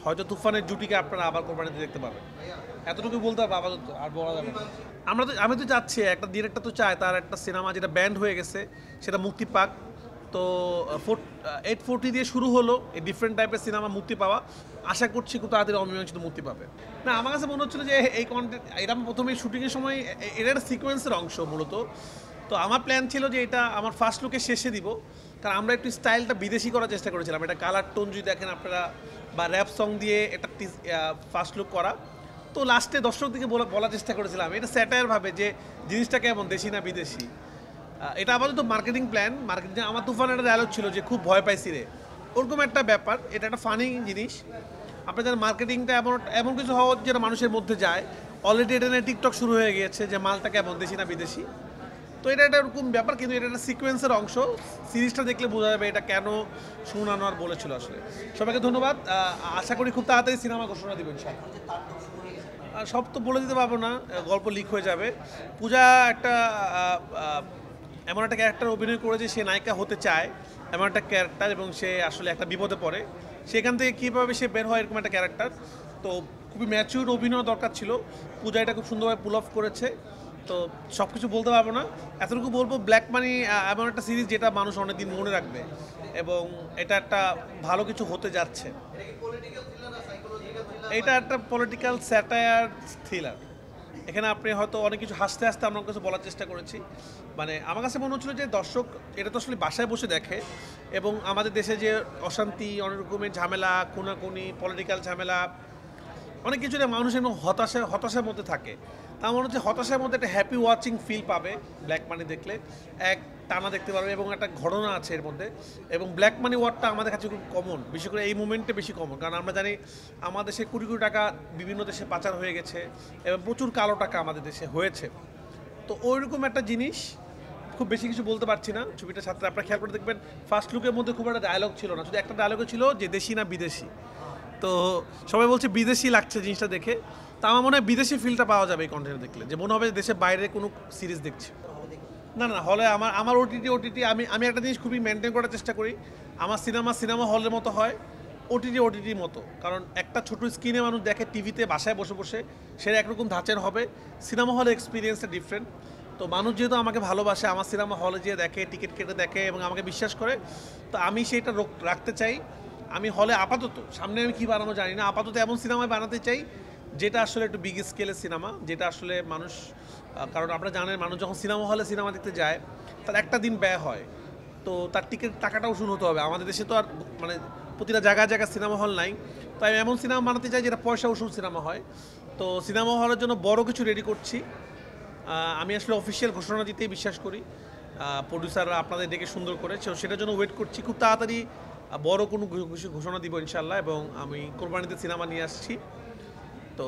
হয়তো তুফানের জুটিকে আপনারা আবার কোরবানিতে দেখতে পাবেন। এতটুকু বলতে হবে, আপাতত আর বলা যাবে না। আমি তো চাচ্ছি, একটা ডিরেক্টর তো চায় তার একটা সিনেমা যেটা ব্যান্ড হয়ে গেছে সেটা মুক্তি পাক। তো 840 দিয়ে শুরু হলো এই ডিফারেন্ট টাইপের সিনেমা মুক্তি পাওয়া। আশা করছি খুব তাড়াতাড়ি অমীমাংসিত মুক্তি পাবে। না, আমার কাছে মনে হচ্ছিল যে এই কন্টেন্ট এটা আমি প্রথমে শুটিংয়ের সময় এটা একটা সিকোয়েন্সের অংশ মূলত। তো আমার প্ল্যান ছিল যে এটা আমার ফার্স্ট লুকে শেষে দিব, কারণ আমরা একটু স্টাইলটা বিদেশি করার চেষ্টা করেছিলাম। এটা কালার টোন যদি দেখেন আপনারা, বা র্যাপ সং দিয়ে এটা ফার্স্ট লুক করা। তো লাস্টে দর্শকদিকে বলার চেষ্টা করেছিলাম এটা স্যাটায়ার ভাবে যে জিনিসটা কেমন, দেশি না বিদেশি। এটা আপাতত মার্কেটিং প্ল্যান। মার্কেটিং আমার তুফান একটা ডায়লগ ছিল যে খুব ভয় পাইছি রে, ওরকম একটা ব্যাপার। এটা একটা ফানি জিনিস। আপনার যারা মার্কেটিংটা এমন কিছু হওয়া যেটা মানুষের মধ্যে যায়। অলরেডি এটা নিয়ে টিকটক শুরু হয়ে গিয়েছে যে মালটা কেমন, দেশি না বিদেশি। তো এটা একটা এরকম ব্যাপার, কিন্তু এটা একটা সিকোয়েন্সের অংশ। সিরিজটা দেখলে বোঝা যাবে এটা কেন সুমন আনোয়ার বলেছিল আসলে। সবাইকে ধন্যবাদ। আশা করি খুব তাড়াতাড়ি সিনেমা ঘোষণা দিবেন ইনশাআল্লাহ। সব তো বলে দিতে পারবো না, গল্প লিক হয়ে যাবে। পূজা একটা এমন একটা ক্যারেক্টার অভিনয় করে যে সে নায়িকা হতে চায়, এমন একটা ক্যারেক্টার, এবং সে আসলে একটা বিপদে পড়ে। সেখান থেকে কীভাবে সে বের হয় এরকম একটা ক্যারেক্টার। তো খুবই ম্যাচিউর অভিনয় দরকার ছিল। পূজা এটা খুব সুন্দরভাবে পুল অফ করেছে। তো সব কিছু বলতে পারবো না, এতটুকু বলবো ব্ল্যাক মানি এমন একটা সিরিজ যেটা মানুষ অনেকদিন মনে রাখবে, এবং এটা একটা ভালো কিছু হতে যাচ্ছে। এটা একটা পলিটিক্যাল স্যাটায়ার থ্রিলার। এখানে আপনি হয়তো অনেক কিছু হাসতে হাসতে আমরা কিছু বলার চেষ্টা করেছি। মানে আমার কাছে মনে হচ্ছিল যে দর্শক এটা তো আসলে বাসায় বসে দেখে, এবং আমাদের দেশে যে অশান্তি, অনেক রকমের ঝামেলা, খুনাখুনি, পলিটিক্যাল ঝামেলা, অনেক কিছু নিয়ে মানুষ এবং হতাশার মধ্যে থাকে। তা মনে হচ্ছে হতাশার মধ্যে একটা হ্যাপি ওয়াচিং ফিল পাবে ব্ল্যাক মানি দেখলে। এক টানা দেখতে পারবে, এবং একটা ঘটনা আছে এর মধ্যে। এবং ব্ল্যাক মানি ওয়ার্ডটা আমাদের কাছে খুব কমন, বিশেষ করে এই মুমেন্টে বেশি কমন, কারণ আমরা জানি আমাদের দেশে কোটি কোটি টাকা বিভিন্ন দেশে পাচার হয়ে গেছে, এবং প্রচুর কালো টাকা আমাদের দেশে হয়েছে। তো ওইরকম একটা জিনিস। খুব বেশি কিছু বলতে পারছি না। ছবিটা ছাত্র আপনারা খেয়াল করে দেখবেন, ফার্স্ট লুকের মধ্যে খুব একটা ডায়লগ ছিল না, শুধু একটা ডায়লগে ছিল যে দেশি না বিদেশি। তো সবাই বলছে বিদেশি লাগছে জিনিসটা দেখে। তা আমার মনে হয় বিদেশি ফিলটা পাওয়া যাবে এই কন্টেন্ট দেখলে, যে মনে হবে দেশের বাইরে কোনো সিরিজ দেখছি। না না, হলে আমার ওটিটি আমি একটা জিনিস খুবই মেনটেন করার চেষ্টা করি। আমার সিনেমা হলের মতো হয়, ওটিটির মতো। কারণ একটা ছোট স্ক্রিনে মানুষ দেখে টিভিতে বাসায় বসে বসে, সেটা একরকম ধাঁচের হবে। সিনেমা হলের এক্সপিরিয়েন্সটা ডিফারেন্ট। তো মানুষ যেহেতু আমাকে ভালোবাসে, আমার সিনেমা হলে যেয়ে দেখে, টিকিট কেটে দেখে, এবং আমাকে বিশ্বাস করে, তো আমি সেইটা রাখতে চাই। আমি হলে আপাতত, সামনে আমি কী বানাবো জানি না, আপাতত এমন সিনেমায় বানাতে চাই যেটা আসলে একটু বিগ স্কেলের সিনেমা, যেটা আসলে মানুষ, কারণ আপনারা জানেন মানুষ যখন সিনেমা হলে সিনেমা দেখতে যায় তার একটা দিন ব্যয় হয়। তো তার টিকিট টাকাটাও উসুল হতে হবে। আমাদের দেশে তো আর মানে প্রতিটা জায়গায় জায়গায় সিনেমা হল নাই। তাই আমি এমন সিনেমা বানাতে চাই যেটা পয়সা উসুল সিনেমা হয়। তো সিনেমা হলের জন্য বড় কিছু রেডি করছি। আমি আসলে অফিসিয়াল ঘোষণা দিতেই বিশ্বাস করি। প্রডিউসাররা আপনাদের ডেকে সুন্দর করে, সেটার জন্য ওয়েট করছি। খুব তাড়াতাড়ি বড় কোনো ঘোষণা দিব ইনশাল্লাহ, এবং আমি কোরবানিতে সিনেমা নিয়ে আসছি। তো